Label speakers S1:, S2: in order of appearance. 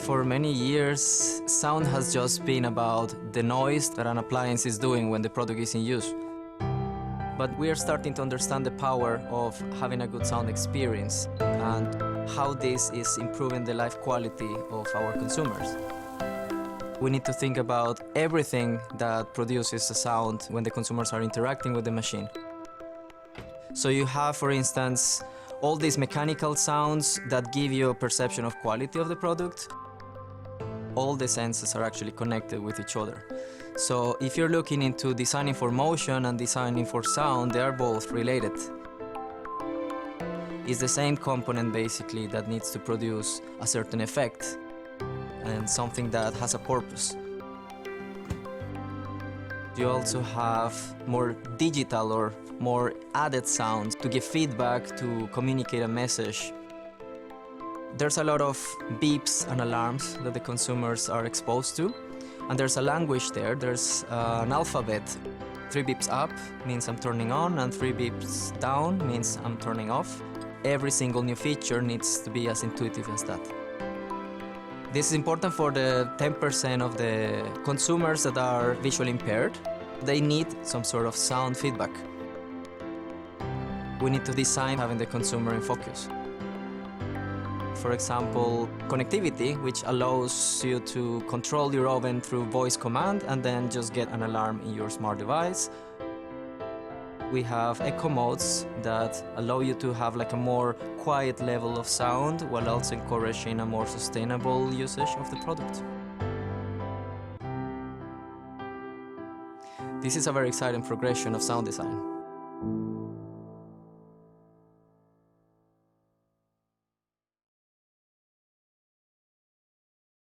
S1: For many years, sound has just been about the noise that an appliance is doing when the product is in use. But we are starting to understand the power of having a good sound experience and how this is improving the life quality of our consumers. We need to think about everything that produces a sound when the consumers are interacting with the machine. So you have, for instance, all these mechanical sounds that give you a perception of quality of the product. All the senses are actually connected with each other. So if you're looking into designing for motion and designing for sound, they are both related. It's the same component basically that needs to produce a certain effect and something that has a purpose. You also have more digital or more added sounds to give feedback, to communicate a message. There's a lot of beeps and alarms that the consumers are exposed to, and there's a language there. There's an alphabet. 3 beeps up means I'm turning on, and 3 beeps down means I'm turning off. Every single new feature needs to be as intuitive as that. This is important for the 10% of the consumers that are visually impaired. They need some sort of sound feedback. We need to design having the consumer in focus. For example, connectivity, which allows you to control your oven through voice command and then just get an alarm in your smart device. We have echo modes that allow you to have like a more quiet level of sound while also encouraging a more sustainable usage of the product. This is a very exciting progression of sound design.